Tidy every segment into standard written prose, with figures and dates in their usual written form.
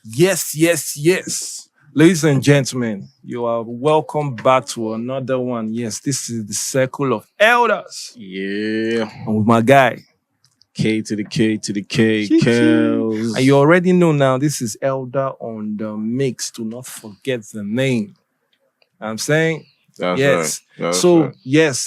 Yes, yes, yes. Ladies and gentlemen, you are welcome back to another one. Yes, this is the Circle of Elders. Yeah. And with my guy, K to the K to the K. Chichi. Kellzzz. And you already know now, this is Elda on the mix. Do not forget the name. I'm saying, That's yes. right. That's So right. yes.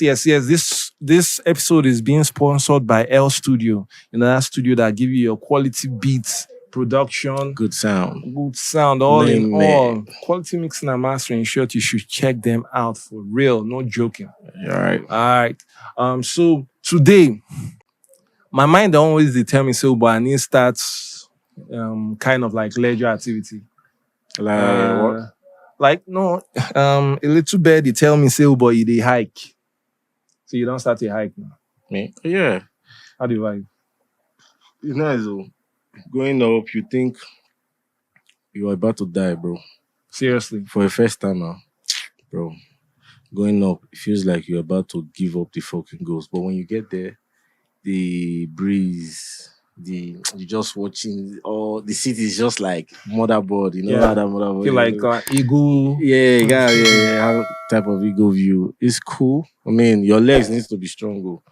This episode is being sponsored by L Studio. That studio that give you your quality beats, production, Good sound. good sound, all in Man. all. Quality mixing and mastering. Short, you should check them out for real. No joking. All right. All right. So today, my mind always dey tell me so, but I need start kind of like leisure activity. Like what? Like no, a little bit they tell me say, oh boy, they hike. So you don't start a hike now. Me? Yeah. How do you vibe? It's nice though. Going up, you think you're about to die, bro. Seriously. For the first time now, bro. Going up, it feels like you're about to give up the fucking ghost. But when you get there, the breeze, you just watching all the city is just like motherboard, you know Yeah. how that motherboard Feel like eagle. yeah, how type of ego view. It's cool. I mean, your legs needs to be strong. Oh.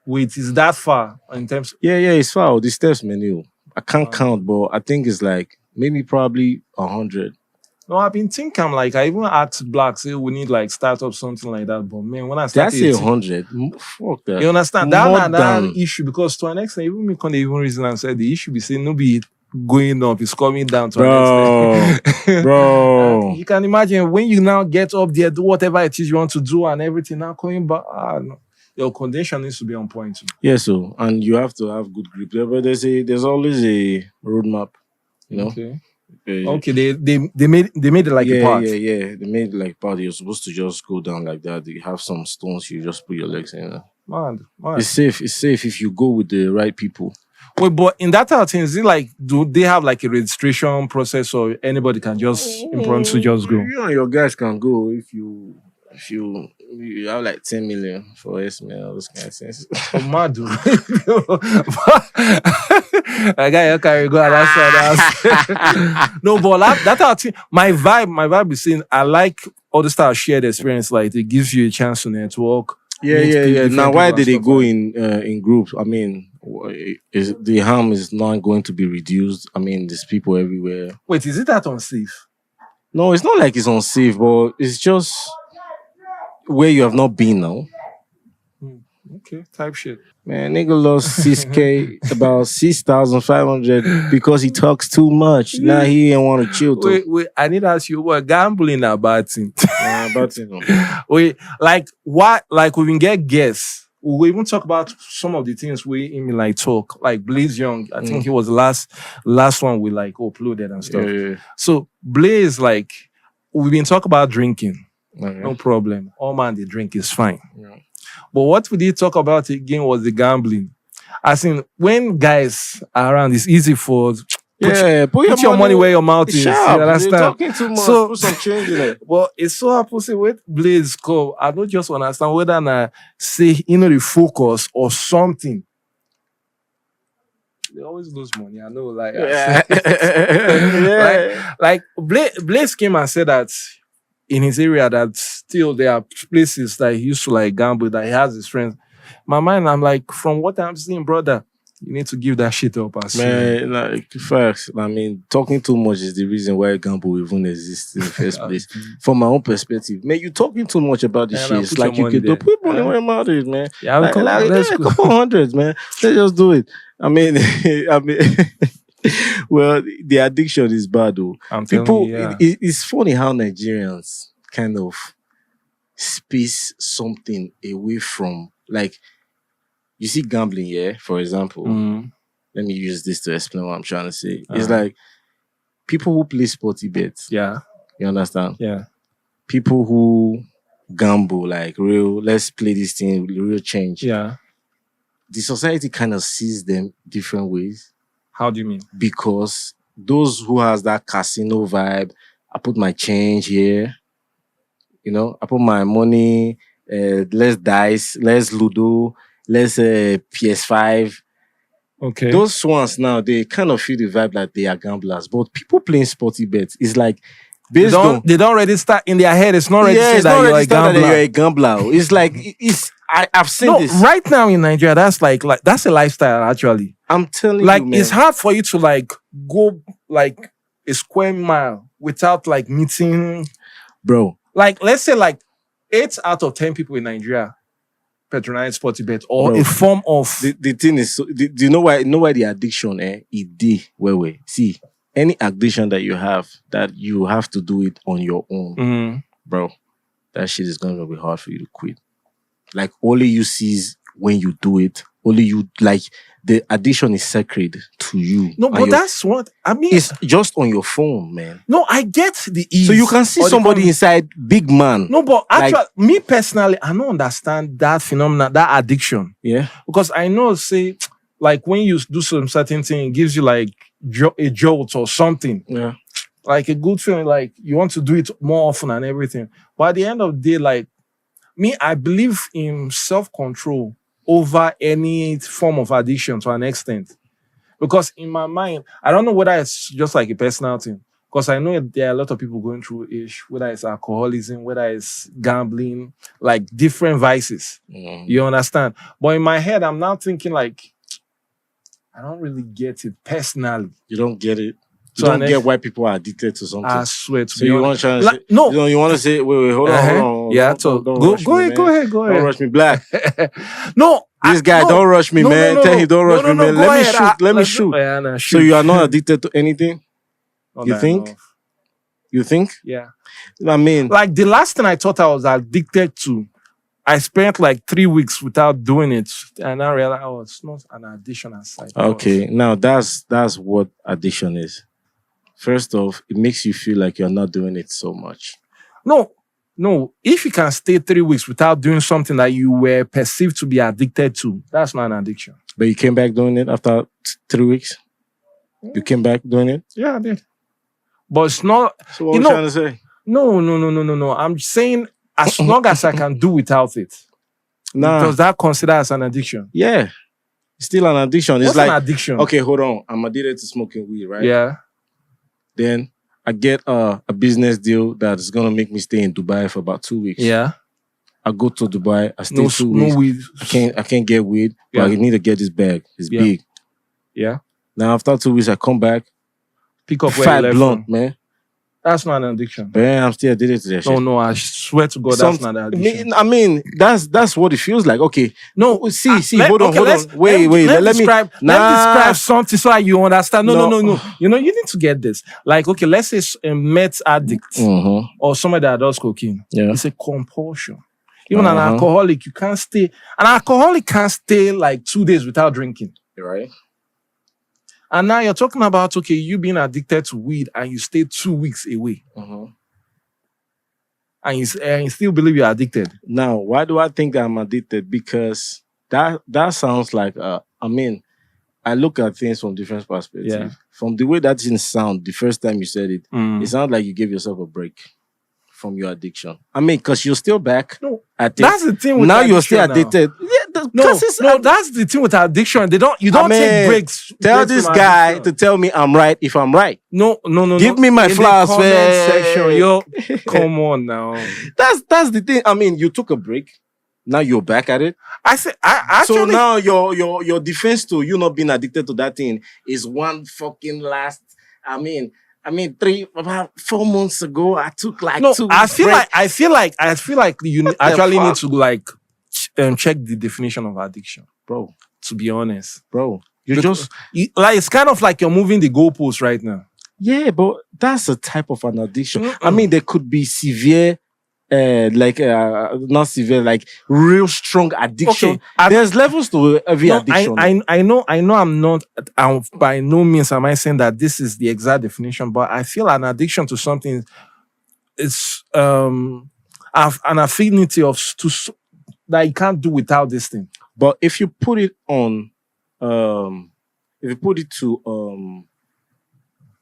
Wait, is that far in terms? Yeah, it's far. The steps menu. I can't Wow. count, but I think it's like maybe probably 100. No, I've been thinking like I even asked Black, say we need like start up something like that. But man, when I started, That's 100. Fuck that. you understand More that than- issue because to an extent, even me can't even reason and said the issue be saying no be going up, it's coming down to an extent. Bro. You can imagine when you now get up there, do whatever it is you want to do and everything now coming back. No. Your condition needs to be on point too. Yeah, so and you have to have good grip. But there's always a roadmap, you know. Okay. Uh, Okay, they made it like a part. Yeah. They made like part. You're supposed to just go down like that. You have some stones. You just put your legs in. Man. It's safe. It's safe if you go with the right people. Wait, but in that thing, is it like do they have like a registration process or anybody can just impromptu just go? You and your guys can go if you have like 10 million for SML, those kind of things. Oh, mad. I got your carry go. That's no, but that our thing. My vibe is saying I like all the style shared experience. Like it gives you a chance to network. Yeah. different Now, why people did and they stuff go like in groups? I mean, is the harm is not going to be reduced? I mean, there's people everywhere. Wait, is it that unsafe? No, it's not like it's unsafe, but it's just where you have not been now. Okay, type shit. Man, nigga lost 6K, about 6,500 because he talks too much. Now he ain't want to chill. Wait, I need to ask you what gambling a bad thing. About it. Wait, like what? Like we can get guests. We even talk about some of the things we even like talk. Like Blaze Young, I think he was the last one we like uploaded and stuff. Yeah. So Blaze, like we've been talking about drinking, Okay. no problem. All man, the drink is fine. Yeah. But what we did talk about again was the gambling. As in, when guys are around, it's easy for put your money where your mouth is. You Sharp. You're understand? talking too much. So- Put some change in it. Well, it's so happens with Blaze come. I don't just understand whether I say the focus or something. They always lose money. I know, like, like Blaze came and said that in his area that still there are places that he used to like gamble that he has his friends. My mind, I'm like, from what I'm seeing, brother, you need to give that shit up as soon. Man, like facts. I mean, talking too much is the reason why gamble even exists in the first place. From my own perspective, man, you talking too much about this Man, shit. I'll It's put like your you could do money put money there. where your mouth is, man. Yeah, Like, let's a go. couple hundreds, man. Let's just do it. I mean, well, the addiction is bad though. I'm telling People, you, yeah. it's funny how Nigerians kind of space something away from, like, you see gambling, yeah, for example. Mm. Let me use this to explain what I'm trying to say. It's Uh-huh. like people who play sporty bets. Yeah, You understand? yeah. People who gamble, like real, let's play this thing, real change. Yeah. The society kind of sees them different ways How do you mean? because those who has that casino vibe, I put my change here, you know, I put my money, let's dice, let's Ludo, let's PS5. Okay. Those ones now, they kind of feel the vibe that they are gamblers. But people playing sporty bets is like based on They don't already start in their head. It's not ready to yeah, say it's that not you're a registered that gambler. you're a gambler. It's like it's I've seen No, this. right now in Nigeria, that's like that's a lifestyle actually. I'm telling Like you, man. it's hard for you to like go like a square mile without like meeting. Bro, Like let's say like 8 out of 10 people in Nigeria patronize sporty bet or Bro, a form of the thing is, do you know why the addiction, it dey where see any addiction that you have to do it on your own, bro. That shit is gonna be hard for you to quit. Like only you sees when you do it. Only you like the addiction is sacred to you. no, but that's what I mean. It's just on your phone, man. No, I get the ease. So you can see somebody inside, big man. No, but actually, like, me personally, I don't understand that phenomenon, that addiction. Yeah. Because I know, say, like when you do some certain thing, it gives you like a jolt or something. Yeah. Like a good feeling, like you want to do it more often and everything. But at the end of the day, like me, I believe in self-control over any form of addiction to an extent. Because in my mind, I don't know whether it's just like a personal thing. Because I know there are a lot of people going through it, whether it's alcoholism, whether it's gambling, like different vices. You understand? But in my head, I'm now thinking like, I don't really get it personally. You don't get it. You don't get why people are addicted to something. I swear to so you want to say, no. You want to say, wait, hold on. Yeah, don't go ahead. Don't rush me, Black. No. This guy, don't rush me, man. Tell him, don't rush me, man. Let me shoot. Shoot. So you are not addicted to anything? You think? Enough. You think? Yeah. I mean, like the last thing I thought I was addicted to, I spent like 3 weeks without doing it, and I realized, oh, it's not an addiction aside. Okay, now that's what addiction is. First off, it makes you feel like you're not doing it so much. No. If you can stay 3 weeks without doing something that you were perceived to be addicted to, that's not an addiction. But you came back doing it after 3 weeks? You came back doing it? Yeah, I did. But it's not... So what are you trying to say? No. I'm saying as long as I can do without it. Nah. Does that consider as an addiction? Yeah. It's still an addiction. It's What's like an addiction? Okay, hold on. I'm addicted to smoking weed, right? Yeah. Then I get a business deal that is gonna make me stay in Dubai for about 2 weeks. Yeah. I go to Dubai. I stay 2 weeks. No weed. I can't get weed, but I need to get this bag. It's big. Yeah. Now after 2 weeks, I come back. Pick up where fat you left blunt, from. man. That's not an addiction. Man, I'm still addicted to that shit. No, I swear to God, that's not an addiction. I mean, that's what it feels like. Okay. No, see, hold on. Wait. Let me describe something so that you understand. No. You know, you need to get this. Like, okay, let's say a meth addict or somebody that does cocaine. Yeah. It's a compulsion. Even an alcoholic, you can't stay. An alcoholic can't stay like 2 days without drinking. Right. And now you're talking about, okay, you being addicted to weed and you stay 2 weeks away. And you still believe you're addicted. Now, why do I think that I'm addicted? Because that sounds like, I mean, I look at things from different perspectives. Yeah. From the way that didn't sound the first time you said it, it sounded like you gave yourself a break from your addiction. I mean, because you're still back. No, that's the thing with now addiction. You're still addicted. Yeah, that's the thing with addiction. You don't take breaks. Tell this guy to tell me I'm right if I'm right. No. Give me my flowers section. Come on now. That's the thing. I mean, you took a break. Now you're back at it. I said, actually. So now your defense to you not being addicted to that thing is one fucking last. I mean, about 4 months ago, I took like 2 I feel like you actually need to like check the definition of addiction, bro. To be honest, bro, it's kind of like you're moving the goalposts right now. Yeah, but that's a type of an addiction. I mean, there could be severe. Not severe, like real strong addiction. Okay, there's levels to every addiction. I know I'm not, by no means am I saying that this is the exact definition, but I feel an addiction to something is an affinity that you can't do without this thing. But if you put it on, if you put it to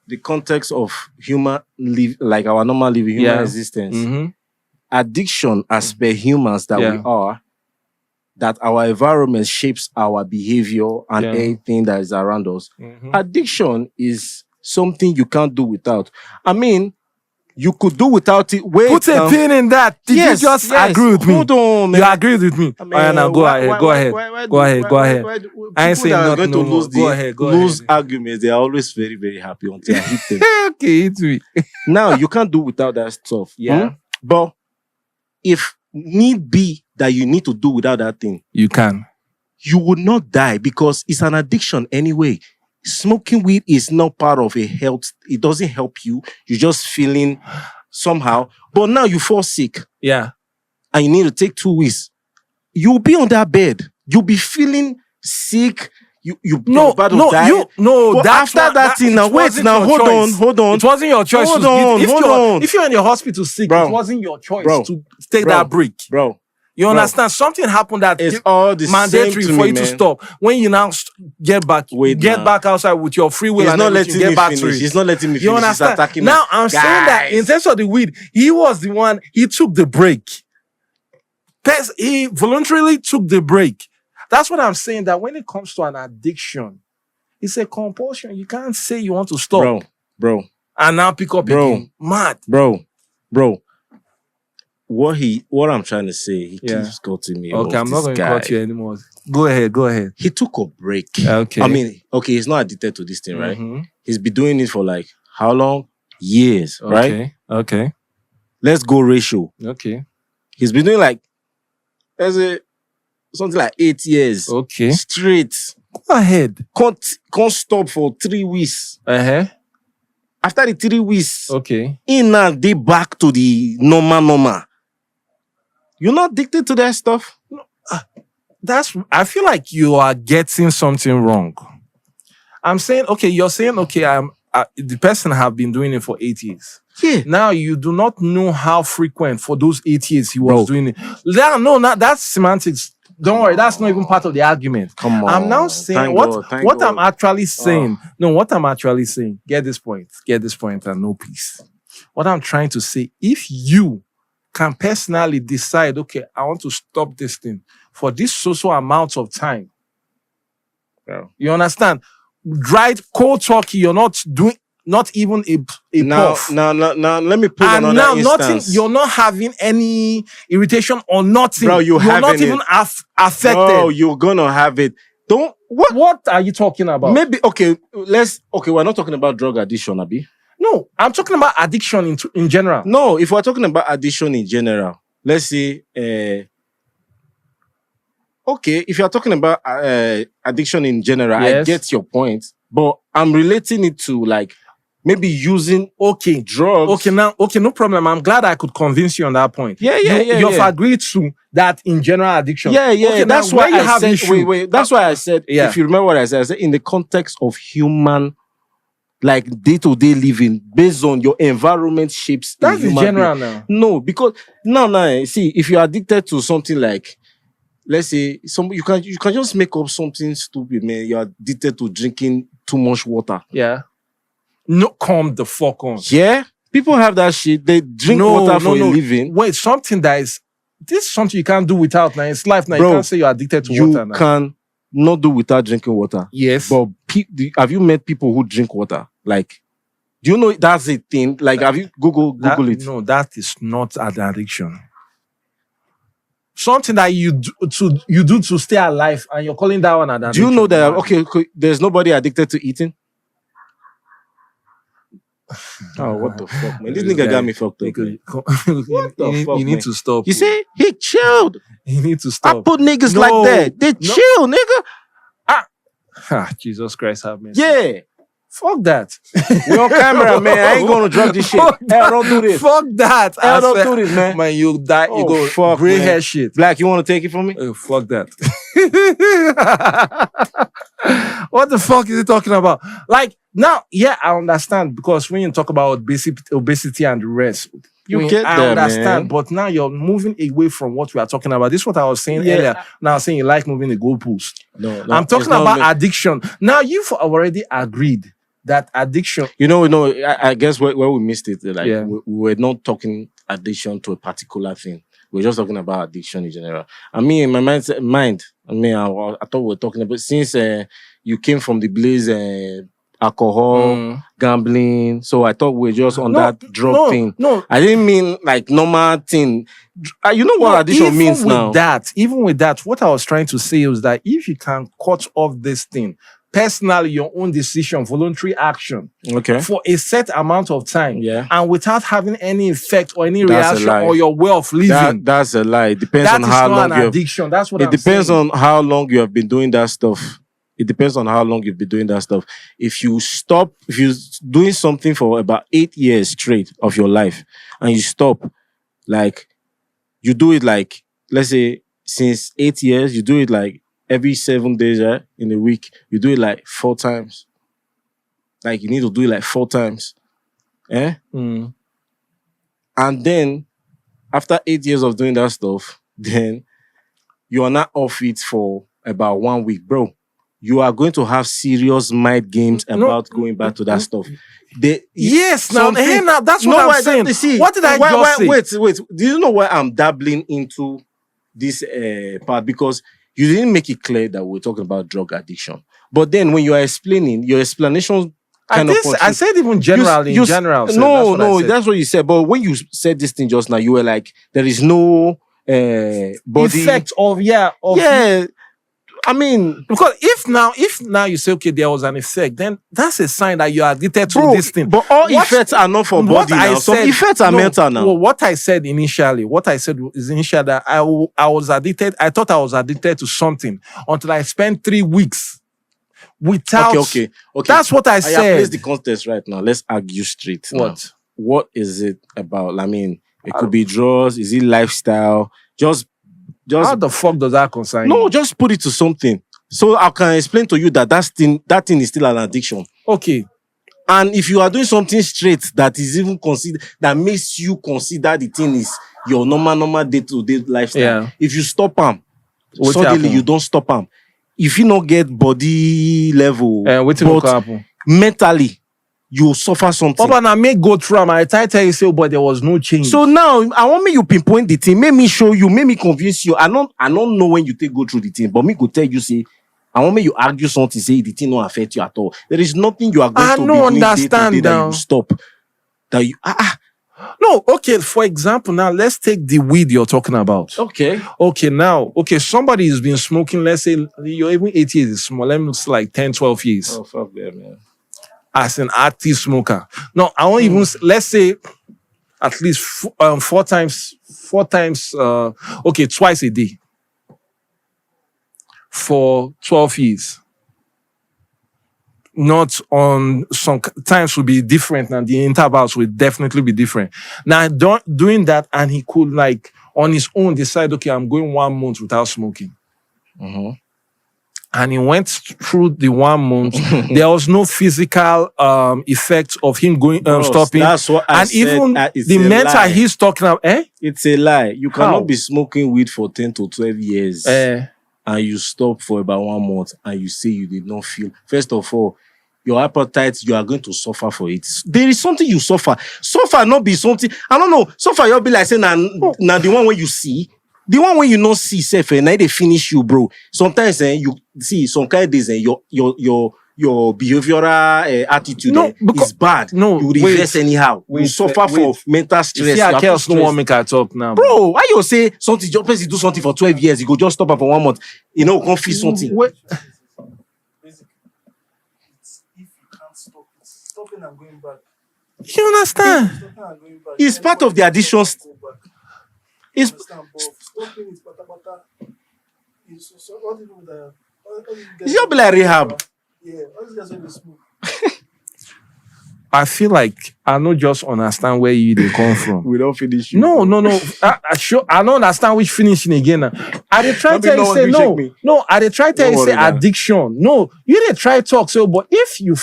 the context of human like our normal living, human existence. Addiction as per humans that we are that our environment shapes our behavior and Yeah. anything that is around us. Mhm. Addiction is something you can't do without. I mean, you could do without it. Wait, Put a now. pin in that. Did you just agree with me? Hold on, man. You agreed with me. I mean, All right, now go ahead. Go ahead. Go ahead. Go ahead. I ain't People saying that are nothing going to no more. lose Go ahead. Go lose ahead. arguments, they are always very, very happy until I hit them. Okay, hit me. Now, you can't do without that stuff. Yeah. But if need be that you need to do without that thing, You can. you would not die because it's an addiction anyway. Smoking weed is not part of a health. It doesn't help you. You're just feeling somehow. But now you fall sick Yeah. and you need to take 2 weeks. You'll be on that bed. You'll be feeling sick. You're about to die. But that's after that thing, now it wait, wasn't now your hold choice. on. It wasn't your choice. Hold to on, if hold you're, on. If you're in the hospital sick, Bro. it wasn't your choice Bro. to take Bro. that break. Bro, You understand? Something happened that it's all the mandatory same to for me, you to man. stop. When you now get back, Wait get now. back outside with your free will He's and not everything, letting get me back to finish. it. He's not letting me finish. You He's understand? attacking Now me. I'm saying that in terms of the weed, he was the one. He took the break. He voluntarily took the break. That's what I'm saying. That when it comes to an addiction, it's a compulsion. You can't say you want to stop Bro. and now pick up again. Mad. Bro. What I'm trying to say, he Yeah. keeps cutting me Okay, off. I'm not This going to guy. cut you anymore. Go ahead. He took a break. Okay. I mean, okay, he's not addicted to this thing, right? Mhm. He's been doing it for like how long? Years, right? Okay. Let's go ratio. Okay. He's been doing like, let's say, something like 8 years. Okay. Straight. Go ahead. Can't stop for 3 weeks. Uh-huh. After the 3 weeks, Okay. in and they back to the normal. You're not addicted to that stuff? I feel like you are getting something wrong. I'm saying, okay, you're saying, okay, the person have been doing it for 8 years. Yeah. Now you do not know how frequent for those 8 years he was doing it. That's semantics. Don't worry, that's not even part of the argument. Come on. I'm now saying Thank what God. I'm actually saying. No, what I'm actually saying. Get this point and no peace. What I'm trying to say, if you can personally decide, okay, I want to stop this thing for this social amount of time. Yeah. You understand? Right, cold turkey, you're not doing not even a puff. Now, let me put And another now instance. nothing, you're not having any irritation or nothing. Bro, you're not having even it. affected. Bro, you're gonna have it. What are you talking about? Maybe, we're not talking about drug addiction, Abi. No, I'm talking about addiction in general. No, if we're talking about addiction in general, let's say, if you're talking about addiction in general, Yes. I get your point, but I'm relating it to like maybe using drugs. Okay, no problem. I'm glad I could convince you on that point. You've agreed to that in general addiction. Okay, that's now, why where you I have said. issue, Wait. That's why I said. Yeah. If you remember what I said in the context of human, like day-to-day living, based on your environment shapes. That's in general being. now. No, because now, see, if you're addicted to something like, let's say, you can just make up something stupid, man. You're addicted to drinking too much water. Yeah. No, come the fuck on. Yeah, people have that shit. They drink water for a living. Wait, something that is. This is something you can't do without now. It's life now. Bro, you can't say you're addicted to water now. You can not do without drinking water. Yes. But have you met people who drink water? Like, do you know that's a thing? Like, have you Google it? No, that is not an addiction. Something that you do to stay alive, and you're calling that one an addiction. Do you know that? Okay, there's nobody addicted to eating. Oh, what the fuck, man! This nigga got me fucked up. What the fuck, you need to stop. You see, he chilled. You need to stop. I put niggas like that. They chill, nigga. Jesus Christ, have mercy. Yeah. Fuck that. We on camera, man. I ain't gonna drop this shit. Hell, don't do this. Fuck that. Hell, don't do this, man. Man, you die. Oh, you go fuck, gray man. hair shit. Black, you want to take it from me? Fuck that. What the fuck is he talking about? Like, now, yeah, I understand, because when you talk about obesity and the rest, I understand, man. but now you're moving away from what we are talking about. This is what I was saying earlier. Now I'm saying you like moving the goalpost. No, I'm talking about addiction. Now you've already agreed that addiction. I guess where we missed it, like we were not talking addiction to a particular thing. We're just talking about addiction in general. I mean, in my mind, I mean, I thought we were talking about since you came from the blaze, alcohol, gambling. So I thought we were just on that drug thing. No, I didn't mean like normal thing. You know what addiction means now? Even with that, what I was trying to say is that if you can cut off this thing, personally, your own decision, voluntary action, for a set amount of time, and without having any effect or any reaction or your way of living, that's a lie. It depends on how long you have. Addiction. That's what it depends on how long you have been doing that stuff. It depends on how long you've been doing that stuff. If you're doing something for about 8 years straight of your life and you stop, like you do it like, let's say since 8 years, you do it like every 7 days in a week, you do it like 4 times. Like you need to do it like 4 times. And then after 8 years of doing that stuff, then you are not off it for about 1 week, bro. You are going to have serious mind games about going back to that stuff. Now that's what I'm saying. See, what did I just say? Wait. Do you know why I'm dabbling into this part? Because you didn't make it clear that we're talking about drug addiction. But then when you are explaining, your explanation I said even generally, in general. So that's what you said. But when you said this thing just now, you were like, there is no body effect of. I mean, because if now you say, okay, there was an effect, then that's a sign that you are addicted to this thing. But all effects are not for body now. Some effects are mental now. Well, what I said is initially that I was addicted. I thought I was addicted to something until I spent 3 weeks without. Okay. That's what I said. I place the context right now. Let's argue straight. What is it about? I mean, it could be drugs. Is it lifestyle? Just how the fuck does that concern you? No, just put it to something. So I can explain to you that that thing is still an addiction. Okay. And if you are doing something straight that is even that makes you consider the thing is your normal day-to-day lifestyle. If you stop them, suddenly you don't stop them. If you not get body level, but mentally, you suffer something. Papa, I may go through I tell you, say, but there was no change. So now, I want me you pinpoint the thing. Make me show you. Make me convince you. I don't know when you go through the thing, but me go tell you, say, I want me you argue something, say the thing don't affect you at all. There is nothing you are going to be doing day-to-day that you stop. That you No, okay, for example, now let's take the weed you're talking about. Okay, somebody has been smoking, let's say, you're even 8 years is small, let me say like 10, 12 years. Oh, fuck that, man. As an active smoker. No, I won't even, let's say, at least 4 times, twice a day. For 12 years. Not on some times will be different, and the intervals will definitely be different. Now, doing that, and he could like on his own decide, okay, I'm going 1 month without smoking. And he went through the 1 month. There was no physical effect of him going stopping. That's what I said. Even the mental he's talking about. It's a lie. You cannot be smoking weed for 10 to 12 years. And you stop for about 1 month and you say you did not feel. First of all, your appetite, you are going to suffer for it. There is something you suffer. Suffer not be something. I don't know. Suffer you'll be like saying now the one when you see. The one when you not see self, now they finish you, bro. Sometimes you see some kind of days your behavioral attitude is bad. No, you reverse anyhow. You suffer for mental stress. Yeah, Kells no one make her talk now, bro. Why you say something? Your person do something for 12 years, you go just stop her for 1 month. You know, can't feel something. Wait. If you can't stop it, stopping and going back. You understand? It's part of the addiction. It's stopping is pata. So all the people that it's just be like rehab. Yeah, all these guys when they smoke. I feel like I don't just understand where they come from. We don't finish. No. I don't understand which finishing again. I dey try to say no. No, I dey try to say addiction. No, you dey try talk so, but if you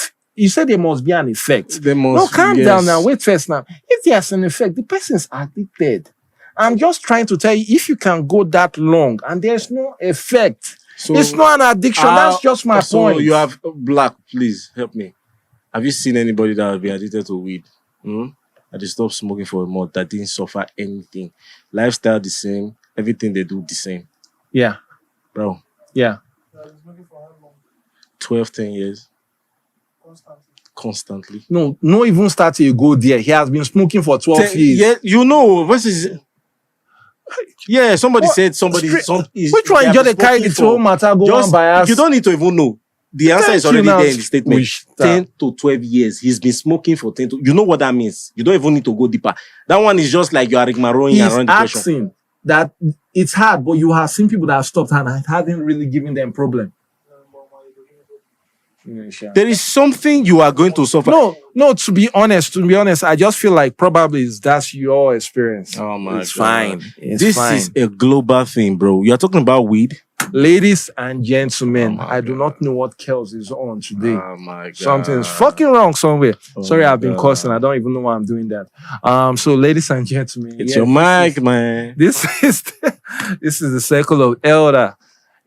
say there must be an effect. Calm down now. Wait first now. If there's an effect, the person's addicted. I'm just trying to tell you, if you can go that long and there's no effect, so it's not an addiction. That's just my point. So you have Black, please help me. Have you seen anybody that has been addicted to weed? and they stopped smoking for a month. That didn't suffer anything. Lifestyle the same. Everything they do the same. Yeah. Bro, Yeah. He's looking for how long? 12, 10 years. Constantly. Constantly. No, not even starting to go there. He has been smoking for 12 years. Yeah, you know, what is it? Yeah, somebody What? said somebody. Which one you just carry the whole matter go on bias? You don't need to even know. The answer is Thank you already now. there in the statement. Wish that. 10 to 12 years. He's been smoking for 10 to... You know what that means. You don't even need to go deeper. That one is just like you are rigmaroing He's around the question. asking that it's hard, but you have seen people that have stopped and it hasn't really given them problem. There is something you are going to suffer. No, to be honest, I just feel like probably that's your experience. Oh my it's God. fine. It's This fine. is a global thing, bro. You're talking about weed. Ladies and gentlemen, Oh my I do not know what Kellzzz is on today. Oh my God. Something's fucking wrong somewhere. Oh Sorry, my I've been God. cursing. I don't even know why I'm doing that. So ladies and gentlemen, It's yes, your mic, man. This is the circle of Elda.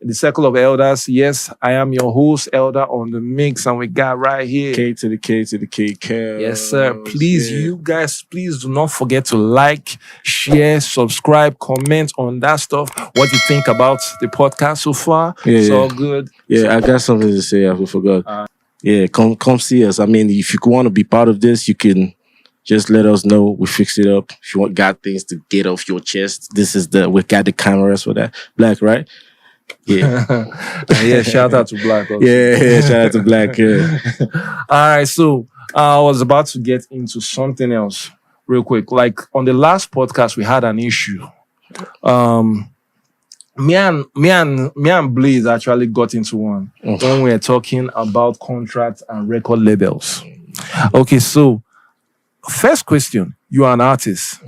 The circle of Eldas. Yes, I am your host, Elda on the mix, and we got right here. K to the K to the K. Kellzzz. Yes, sir. Please, Yeah. you guys, please do not forget to like, share, subscribe, comment on that stuff. What you think about the podcast so far? Yeah, It's yeah. all good. Yeah, I got something to say. I forgot. Yeah, come see us. I mean, if you want to be part of this, you can just let us know. We fix it up. If you got things to get off your chest, we got the cameras for that. Black, right? Yeah. Yeah, shout out to Black. Also. yeah, shout out to Black. Yeah. All right, so I was about to get into something else real quick. Like on the last podcast, we had an issue. Me and Blaze actually got into one when we were talking about contracts and record labels. Okay, so first question: you are an artist.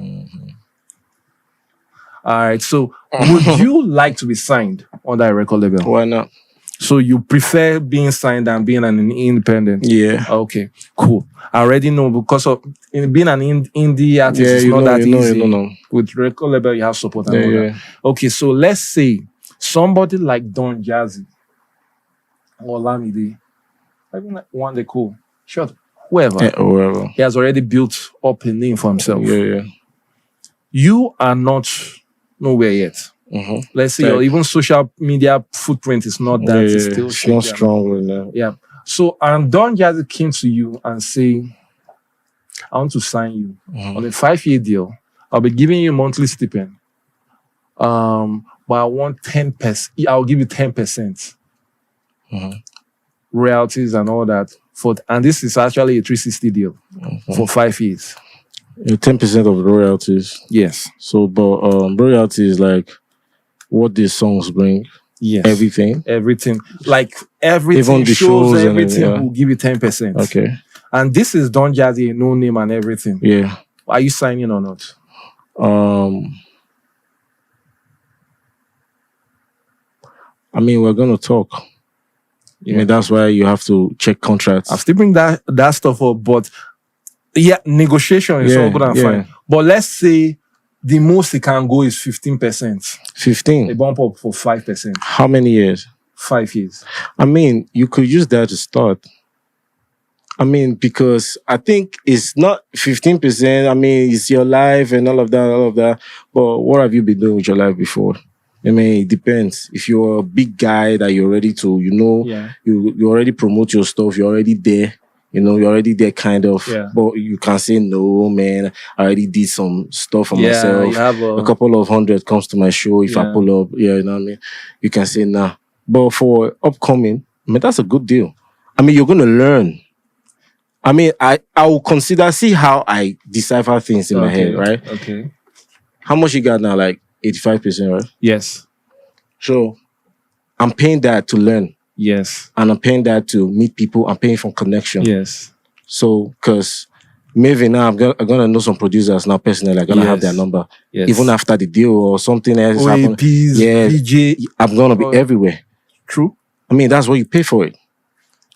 All right, so would you like to be signed on that record label? Why not? So you prefer being signed than being an independent? Yeah. Okay, cool. I already know because of being an indie artist, Yeah, it's not that easy. you know. With record label, you have support and all Yeah. that. Okay, so let's say somebody like Don Jazzy or Lamide, even like one day cool, sure, whoever, Yeah, whatever. he has already built up a name for himself. Yeah. You are not nowhere yet. Mm-hmm. Let's say your even social media footprint is not that. It's still It's not shaky. strong right now. Yeah. So, and Don Jazzy came to you and say, I want to sign you on a 5-year deal. I'll be giving you monthly stipend. But I want 10%. I'll give you 10% royalties and all that. And this is actually a 360 deal for 5 years. 10% of the royalties. Yes. So, but royalty is like what these songs bring. Yes. Everything. Like everything. Even the shows and everything yeah. will give you 10%. Okay. And this is Don Jazzy, no name and everything. Yeah. Are you signing or not? I mean, we're gonna talk. Yeah. I mean, that's why you have to check contracts. I'll still bring that stuff up, but yeah, negotiation is all good and fine. But let's say the most it can go is 15%. 15. A bump up for 5%. How many years? 5 years. I mean, you could use that to start. I mean, because I think it's not 15%. I mean, it's your life and all of that. But what have you been doing with your life before? I mean, it depends. If you're a big guy that you're ready to, you already promote your stuff, you're already there. You're already there kind of. Yeah. But you can say, no, man, I already did some stuff for myself. You have a couple of 100 comes to my show. If I pull up, you know what I mean? You can say, nah. But for upcoming, I mean, that's a good deal. I mean, you're going to learn. I mean, I will see how I decipher things in my head, right? Okay. How much you got now? Like 85%, right? Yes. So I'm paying that to learn. Yes. And I'm paying that to meet people. I'm paying for connection. Yes. So, because maybe now I'm gonna know some producers now personally. I'm gonna have their number. Yes. Even after the deal or something else happen. Yeah. DJ. I'm gonna be everywhere. True. I mean, that's what you pay for it.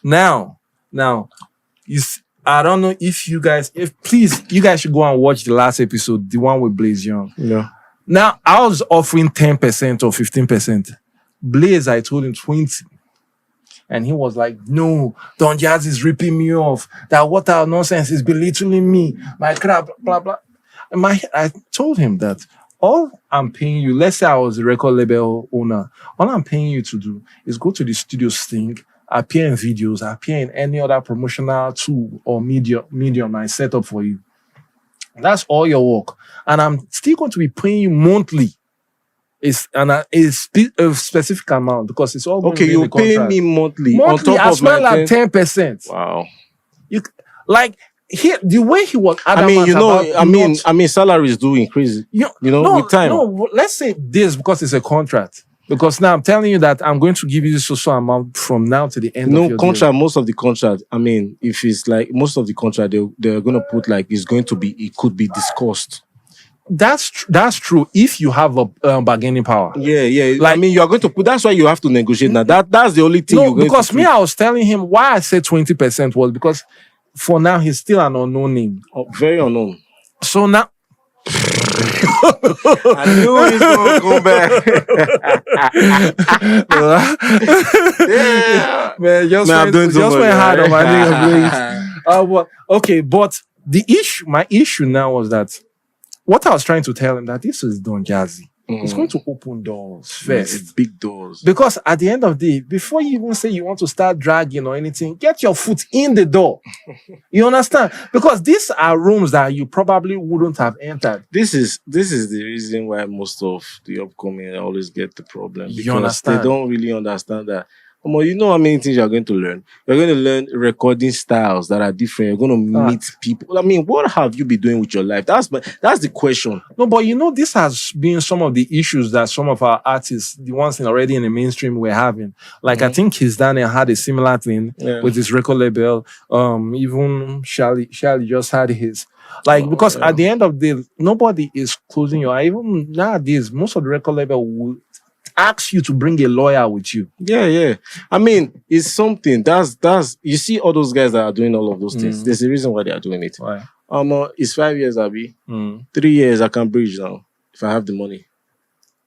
Now, I don't know if you guys should go and watch the last episode, the one with Blaze Young. Yeah. Now, I was offering 10% or 15%. Blaze, I told him 20. And he was like, no, Don Jazz is ripping me off. That water nonsense is belittling me. My crap, blah, blah. I told him that all I'm paying you, let's say I was a record label owner, all I'm paying you to do is go to the studio sting, appear in videos, appear in any other promotional tool or medium I set up for you. That's all your work. And I'm still going to be paying you monthly. It's a specific amount because it's all going to Okay, be in you the pay contract. me monthly on Monthly top as of my well as 10. 10%. Wow. You like the way he was I mean, adamant you know, about I mean, salaries do increase. You know, no, with time. No, let's say this because it's a contract. Because now I'm telling you that I'm going to give you this social amount from now to the end of your contract. deal. Most of the contract. I mean, if it's like most of the contract, they're gonna put like it's going to be. It could be discussed. That's true if you have a bargaining power. Yeah. Like, I mean, you are going to put. That's why you have to negotiate now. That's the only thing. No, you're going because to me, I was telling him why I said 20% was because for now he's still an unknown name. Very unknown. So now. I knew he's gonna come back. Yeah, man, just went hard on my nigga, but okay, but my issue now was that what I was trying to tell him that this is Don Jazzy. It's going to open doors first. Big doors. Because at the end of the day, before you even say you want to start dragging or anything, get your foot in the door. You understand? Because these are rooms that you probably wouldn't have entered. This is the reason why most of the upcoming always get the problem. Because you understand? They don't really understand that. You know how many things you're going to learn? You're going to learn recording styles that are different. You're going to meet people. I mean, what have you been doing with your life? That's the question. No, but you know, this has been some of the issues that some of our artists, the ones already in the mainstream, were having. Like, I think His Daniel had a similar thing with his record label. Even Charlie just had his. Like, because at the end of the day, nobody is closing your eye. Even nowadays, most of the record label will ask you to bring a lawyer with you. Yeah. I mean, it's something that's you see all those guys that are doing all of those things. There's a reason why they are doing it. Why? It's 5 years, Abby. 3 years I can bridge now if I have the money.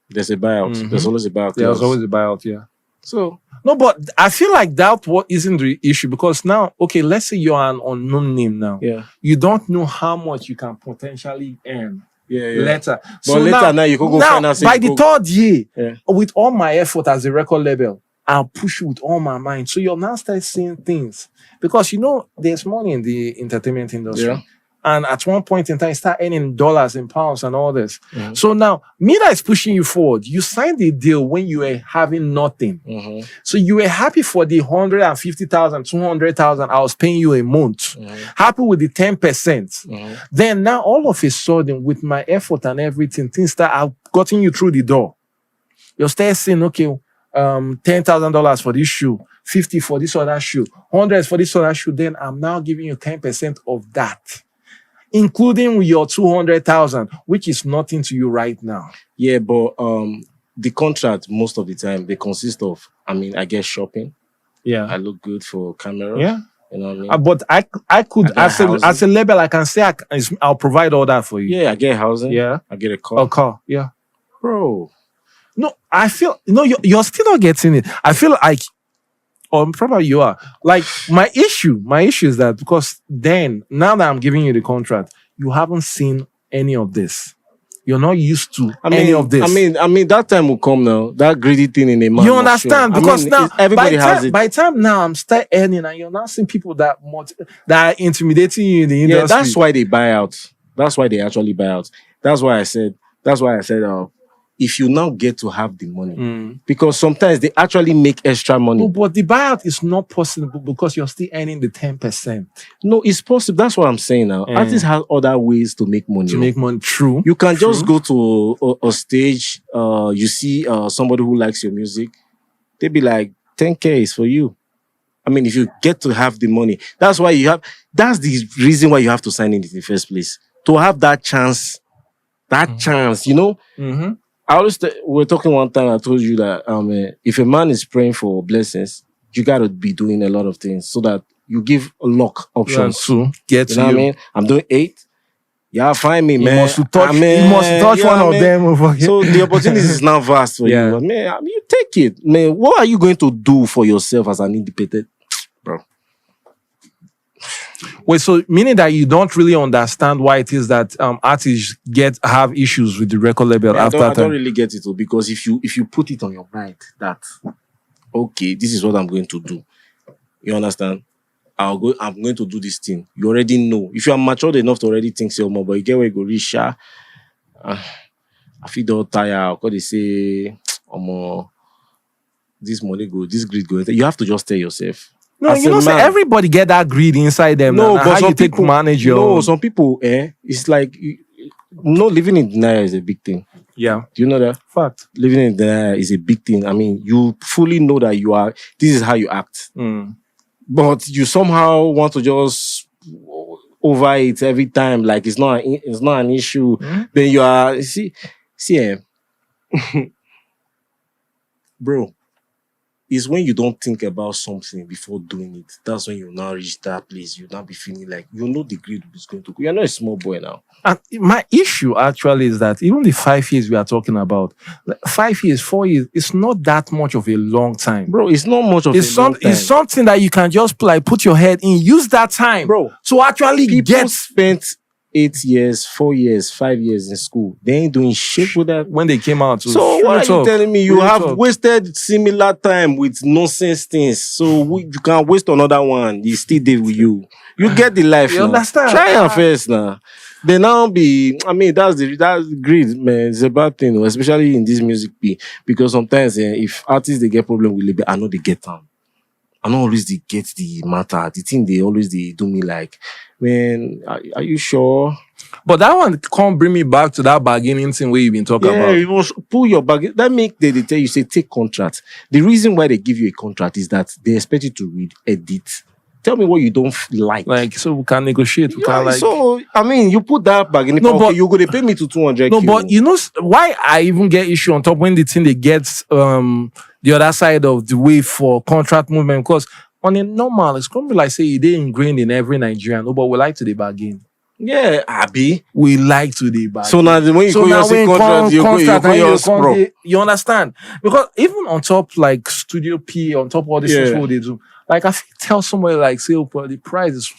There's a buyout. There's always a buyout. There's always a buyout, yeah. So no, but I feel like that isn't the issue because now, okay, let's say you're an unknown name now. Yeah. You don't know how much you can potentially earn. Yeah. Later. But so later now you can go finance. By the third year, with all my effort as a record label, I'll push you with all my mind. So you'll now start seeing things. Because you know there's money in the entertainment industry. Yeah. And at one point in time, you start earning dollars and pounds and all this. So now, me that is pushing you forward, you signed the deal when you were having nothing. So you were happy for the 150,000, 200,000 I was paying you a month. Happy with the 10%. Then now, all of a sudden, with my effort and everything, things that I've gotten you through the door. You're still saying, okay, $10,000 for this shoe, 50 for this other shoe, 100 for this other shoe. Then I'm now giving you 10% of that, including your 200,000, which is nothing to you right now. Yeah, but the contract most of the time they consist of, I guess shopping. Yeah, I look good for camera. Yeah, you know what I mean. But I could as a label, I can say I'll provide all that for you. Yeah, I get housing. Yeah, I get a car. A car. Yeah, bro. No, I feel you're still not getting it. I feel like. Or probably you are. Like, my issue is that because now that I'm giving you the contract, you haven't seen any of this. You're not used to any of this. I mean, that time will come now. That greedy thing in a man. You understand? Because now, everybody has it. By the time now I'm start earning and you're not seeing people that are intimidating you in the industry. Yeah, that's why they buy out. That's why they actually buy out. That's why I said, if you now get to have the money, because sometimes they actually make extra money. No, but the buyout is not possible because you're still earning the 10%. No, it's possible. That's what I'm saying now. Artists have other ways to make money. True. You can just go to a stage, you see somebody who likes your music, they be like, 10K is for you. I mean, if you get to have the money, that's the reason why you have to sign in the first place. To have that chance, you know? We were talking one time, I told you that if a man is praying for blessings, you got to be doing a lot of things so that you give luck options. Get you know what I mean? I'm doing 8. Yeah, find me, You man. must touch. I mean, You must touch yeah, one of man. them over here. So the opportunities is now vast for Yeah. you. Man, I mean, you take it. Man, what are you going to do for yourself as an independent? Bro. Wait, so meaning that you don't really understand why it is that artists have issues with the record label I after don't time. really get it, because if you put it on your mind that, okay, this is what I'm going to do. You understand? I'm going to do this thing. You already know. If you are matured enough to already think so more, but you get where you go reach, I feel all tired. Because they say, this money go, this greed go. You have to just tell yourself. No, as you a know, say man- everybody get that greed inside them. No, now. but How some you take people manage your No, own? some people, it's like living in denial is a big thing. Yeah, Do you know that? fact. Living in denial is a big thing. I mean, you fully know that this is how you act. But you somehow want to just over it every time, like it's not an issue. Then you are see, bro. It's when you don't think about something before doing it. That's when you now reach that place. You now be feeling like you know the greed is going to go. You're not a small boy now. And my issue actually is that even the 5 years we are talking about, 5 years, 4 years, it's not that much of a long time. Bro, it's not much of It's a long time. It's something that you can just put your head in, use that time, Bro, to actually people spent 8 years, 4 years, 5 years in school. They ain't doing shit with that. when they came out. So why are you telling me you Real have talk. wasted similar time with nonsense things? So you can waste another one. You still there with you. You get the life. You now. understand? Try and first now. They now be. I mean, that's greed, man. It's a bad thing, especially in this music be, because sometimes if artists they get problem with label, I know they get them. I don't always they get the matter. The thing they always they do me like, man, are you sure? But that one can't bring me back to that bargaining thing where you've been talking Yeah, about. you must pull your bag. That make they tell you say take contract. The reason why they give you a contract is that they expect you to read, edit. Tell me what you don't like. Like, so we can negotiate. We Yeah, can like. so I mean, you put that bag in. No, Okay, but- you go to pay me to 200. No, but you know why I even get issue on top when the thing they get the other side of the way for contract movement, because on a normal, it's gonna be like say they ingrained in every Nigerian. No, but we like to the bargain. yeah, Abi. We like to the bargain. So now when you go your say contract, you go your pro. You understand? Because even on top like Studio P, on top of all these things Yeah. what they do, like I tell somebody like say, oh, the price is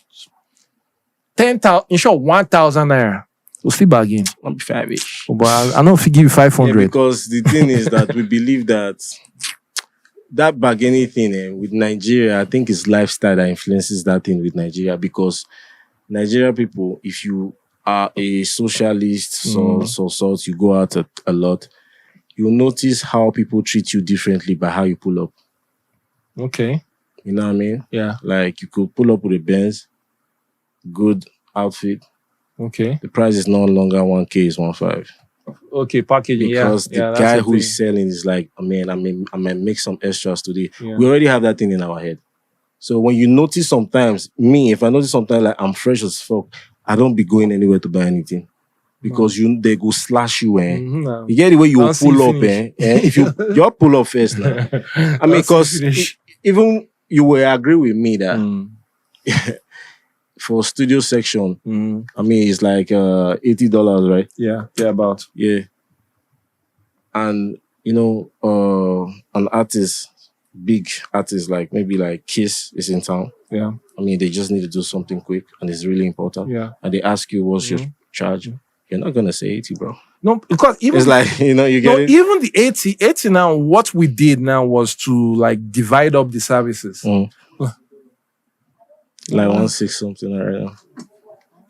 10,000, in short 1,000 naira. We'll still bargain. I'll be 5-ish. But I know if you give you 500. Yeah, because the thing is that we believe that bargaining thing with Nigeria, I think it's lifestyle that influences that thing with Nigeria, because Nigeria people, if you are a socialist, so you go out a lot, you'll notice how people treat you differently by how you pull up. Okay. You know what I mean? Yeah. Like you could pull up with a Benz, good outfit. Okay. The price is no longer 1K, it's 1.5. Okay, packaging. Because yeah. the guy who is selling is like, man, I might make some extras today. Yeah. We already have that thing in our head. So when you notice sometimes, if I notice sometimes like I'm fresh as fuck, I don't be going anywhere to buy anything. Because they go slash you, No. You get the way you Once pull you up, finish. If you pull up first now. I mean, Once you because finish. even you will agree with me that for studio section, I mean, it's like $80, right? Yeah, about. Yeah. And, an artist, big artist, like maybe like Kiss is in town. Yeah. I mean, they just need to do something quick and it's really important. Yeah. And they ask you, what's your charge? You're not going to say 80, bro. No, because even It's like, you get it? even the 80 now, what we did now was to like divide up the services. Like 1.6 something right now.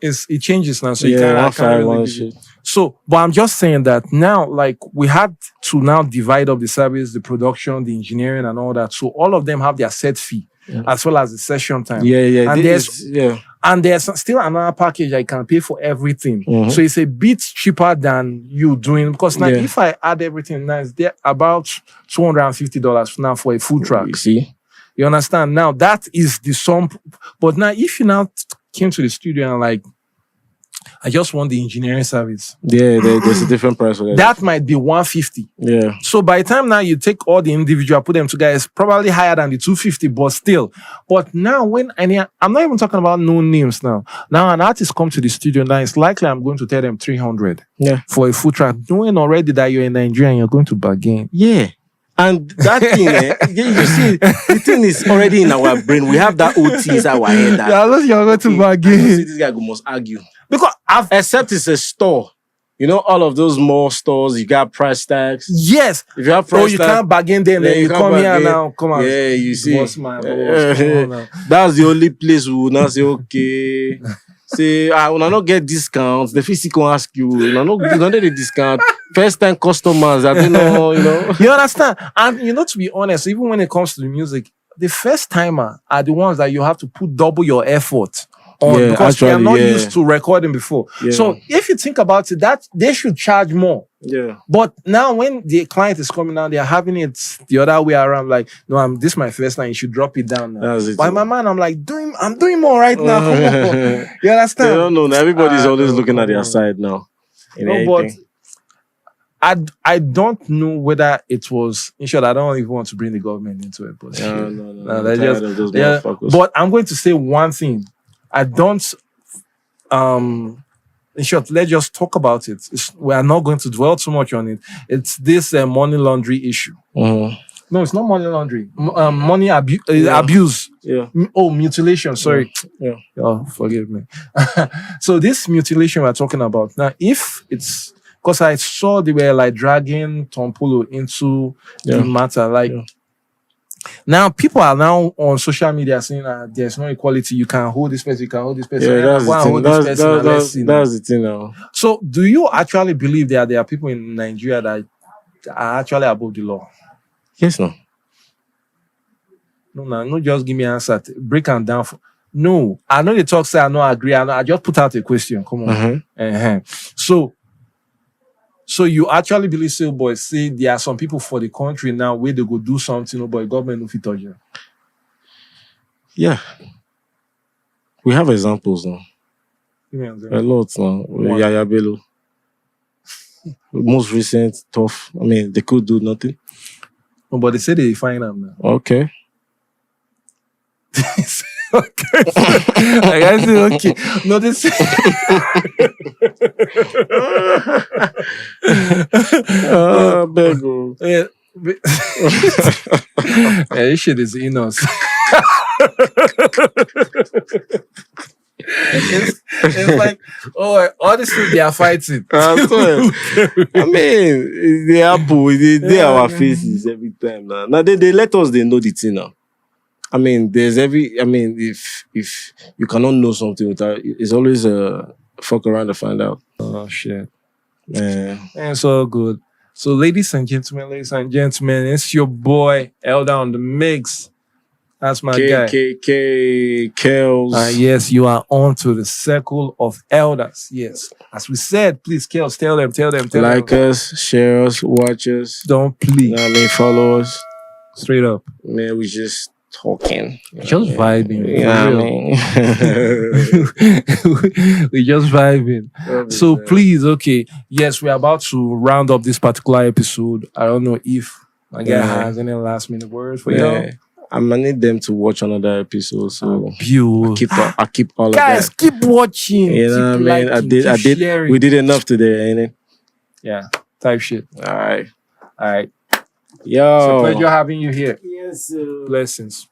It changes now, so you Yeah, can't 1.5, really one give you- shit. So, but I'm just saying that now, like we had to now divide up the service, the production, the engineering, and all that. So all of them have their set fee as well as the session time. Yeah. And Yeah. And there's still another package I can pay for everything. Mhm. So it's a bit cheaper than you doing, because now Yeah. if I add everything now, it's there about $250 now for a full track. You see? You understand? Now that is the sum. But now if you now came to the studio and like I just want the engineering service. Yeah, there's a different price for that. That might be 150. Yeah. So by the time now you take all the individual, put them together, it's probably higher than the 250, but still. But now I'm not even talking about no names now. Now an artist come to the studio now, it's likely I'm going to tell them 300 for a full track, knowing already that you're in Nigeria and you're going to bargain. Yeah. And that thing, you see, the thing is already in our brain. We have that OT inside our head. That, you're going to bargain. This guy must argue. Because except it's a store. You know, all of those mall stores, you got price tags. Yes. If you have price you can't bargain then you come bargain. Here now. Come on. Yeah, you see. Boss, man, boss. That's the only place we will not say, okay. Say, when I not get discounts, the physical ask you, not the discount. First time customers, I don't know, You understand? And to be honest, even when it comes to the music, the first timer are the ones that you have to put double your effort on because they are not used to recording before. Yeah. So if you think about it, that they should charge more. Yeah. But now when the client is coming down, they are having it the other way around. Like, no, this is my first time. You should drop it down now. By my man, I'm like, I'm doing more right now. You understand? They don't know. Everybody's always looking at their side now. But I don't know whether it was. In short, I don't even want to bring the government into it. But no. But I'm going to say one thing. I don't. In short, let's just talk about it. We are not going to dwell too much on it. It's this money laundering issue. Uh-huh. No, it's not money laundering. Money abuse. Yeah. Mutilation. Sorry. Yeah. Oh, forgive me. So this mutilation we're talking about now, if it's because I saw they were like dragging Tom Polo into the matter, like. Yeah. Now, people are now on social media saying that there's no equality. You can hold this person, you can hold this person. Yeah, that's the thing now. So, do you actually believe that there are people in Nigeria that are actually above the law? Yes, no. No, just give me an answer. Break them down. No, I know the talk say I don't agree. I just put out a question. Come on. So you actually believe, say, boy, say there are some people for the country now where they go do something, but government no fit touch you. Yeah. We have examples now. A lot now. Yaya Bello. Most recent, tough. I mean, they could do nothing. No, but they say they find them now. Okay. Okay. I guess it's okay. No, this. Bego. This shit is in us. It's like, all this thing they are fighting. I mean, they are they are our faces every time now. Now they let us know the thing now. I mean, if you cannot know something without, it's always a fuck around to find out. Oh shit. It's all good. So ladies and gentlemen, it's your boy Elda on the mix. That's my guy. Kellzzz. Yes, you are on to the circle of elders. Yes. As we said, please, Kellzzz, tell them. Like us, share us, watch us. Don't please. Follow us. Straight up. Man, we just talking. Just vibing. Yeah, we just vibing. So please, okay. Yes, we're about to round up this particular episode. I don't know if my guy has any last minute words for y'all. I'm gonna need them to watch another episode. So I keep all of that. Guys, keep watching. You know what I mean? I did. Sharing. We did enough today, ain't it? Yeah. Type shit. All right. Yo. It's a pleasure having you here. Yes. Blessings.